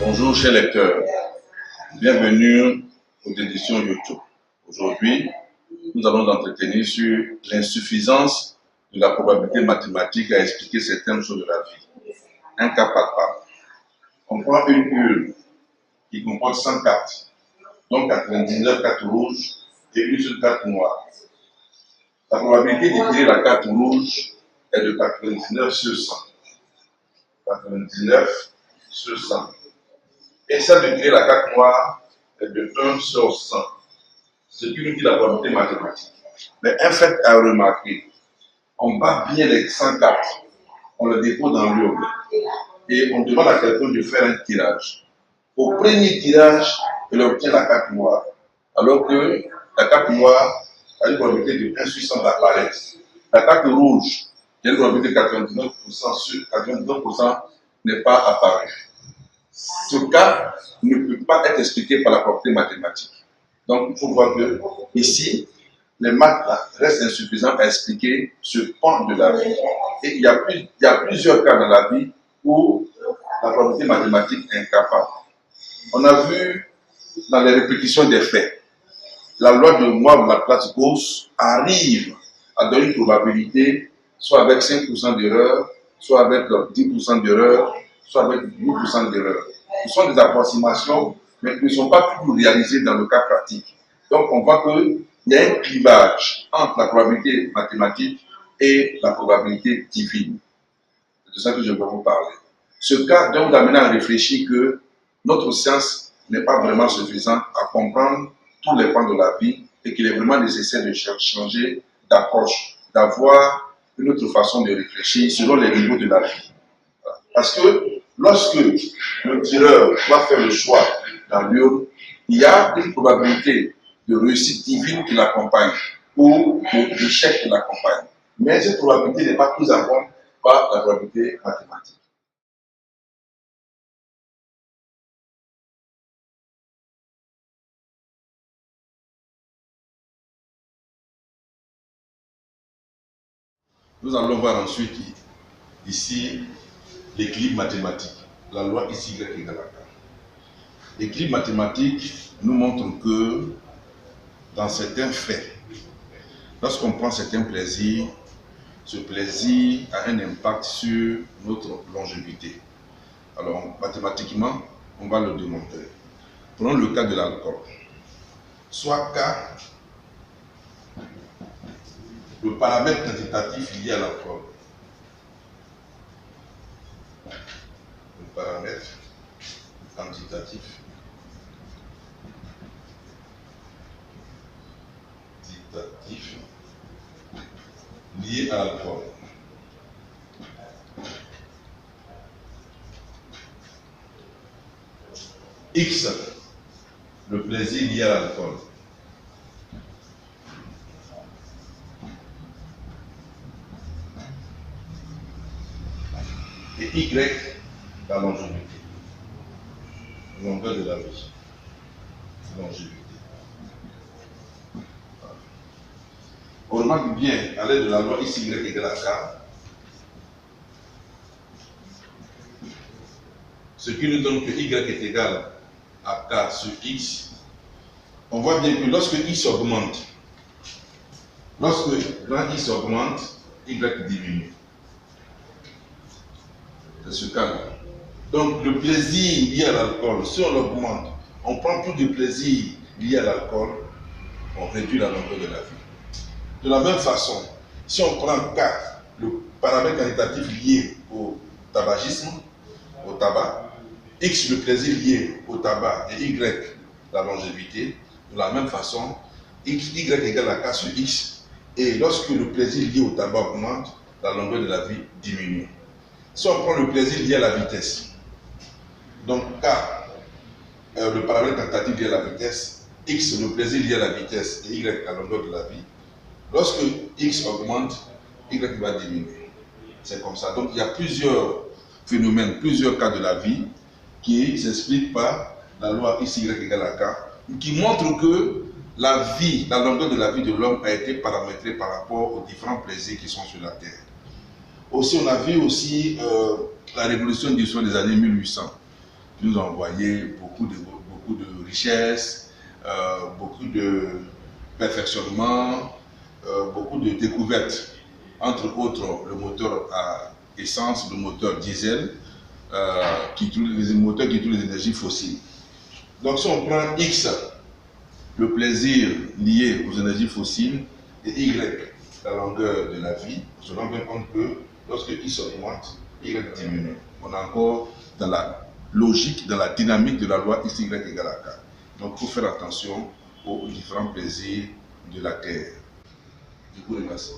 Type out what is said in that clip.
Bonjour chers lecteurs, bienvenue aux éditions YouTube. Aujourd'hui, nous allons nous entretenir sur l'insuffisance de la probabilité mathématique à expliquer certaines choses de la vie. Un cas par cas. On prend une urne qui comporte 100 cartes, donc 99 cartes rouges et une seule carte noire. La probabilité de tirer la carte rouge est de 99 sur 100. 99 sur 100. Et celle de tirer la carte noire est de 1 sur 100. C'est ce qui nous dit la probabilité mathématique. Mais un fait à remarquer, on bat bien les 100 cartes, on le dépose dans l'urne et on demande à quelqu'un de faire un tirage. Au premier tirage, il obtient la carte noire, alors que la carte noire a une probabilité de 1 sur 100 d'apparaître. La carte rouge, qui a une probabilité de 99% sur 99% n'est pas apparue. Ce cas ne peut pas être expliqué par la propriété mathématique. Donc, il faut voir que ici, les maths restent insuffisants à expliquer ce pan de la vie. Et il y a plusieurs cas dans la vie où la probabilité mathématique est incapable. On a vu dans les répétitions des faits, la loi de Moivre-Laplace-Gauss arrive à donner une probabilité soit avec 5% d'erreur, soit avec 10% d'erreur, soit avec 8% d'erreur. Ce sont des approximations, mais qui ne sont pas toujours réalisées dans le cas pratique. Donc on voit qu'il y a un clivage entre la probabilité mathématique et la probabilité divine. C'est de ça que je vais vous parler. Ce cas doit nous amener à réfléchir que notre science n'est pas vraiment suffisante à comprendre tous les pans de la vie et qu'il est vraiment nécessaire de changer d'approche, d'avoir une autre façon de réfléchir selon les niveaux de la vie. Parce que lorsque le tireur va faire le choix dans l'urne, il y a une probabilité de réussite divine qui l'accompagne ou d'échec qui l'accompagne. Mais cette probabilité n'est pas prise en compte par la probabilité mathématique. Nous allons voir ensuite ici l'équilibre mathématique, la loi ici Y égale à K. L'équilibre mathématique nous montre que dans certains faits, lorsqu'on prend certains plaisirs, ce plaisir a un impact sur notre longévité. Alors mathématiquement, on va le démontrer. Prenons le cas de l'alcool. Soit K, le paramètre quantitatif lié à l'alcool. Le paramètre quantitatif lié à l'alcool. X, le plaisir lié à l'alcool. Et Y, la longévité. Longueur de la vie. Longévité. On remarque bien, à l'aide de la loi ici Y égale à K, ce qui nous donne que Y est égal à K sur X. On voit bien que lorsque X augmente, lorsque grand X augmente, Y diminue. C'est ce cas-là. Donc le plaisir lié à l'alcool, si on l'augmente, on prend plus de plaisir lié à l'alcool, on réduit la longueur de la vie. De la même façon, si on prend K, le paramètre quantitatif lié au tabagisme, au tabac, X, le plaisir lié au tabac, et Y, la longévité, de la même façon, Y égale à K sur X, et lorsque le plaisir lié au tabac augmente, la longueur de la vie diminue. Si on prend le plaisir lié à la vitesse, donc K, le paramètre quantitatif lié à la vitesse, X, le plaisir lié à la vitesse, et Y, la longueur de la vie, lorsque X augmente, Y va diminuer. C'est comme ça. Donc il y a plusieurs phénomènes, plusieurs cas de la vie qui s'expliquent par la loi ici Y égale à K, qui montrent que la vie, la longueur de la vie de l'homme a été paramétrée par rapport aux différents plaisirs qui sont sur la Terre. Aussi, on a vu aussi la révolution industrielle des années 1800. qui nous a envoyé beaucoup de richesses, beaucoup de perfectionnement, beaucoup de découvertes, entre autres le moteur à essence, le moteur diesel, les moteurs qui utilisent les énergies fossiles. Donc si on prend X, le plaisir lié aux énergies fossiles, et Y, la longueur de la vie, on se rend bien compte que lorsque X augmente, Y diminue. On est encore dans la logique, dans la dynamique de la loi X, Y égale à K. Donc il faut faire attention aux différents plaisirs de la Terre. Du coup, merci.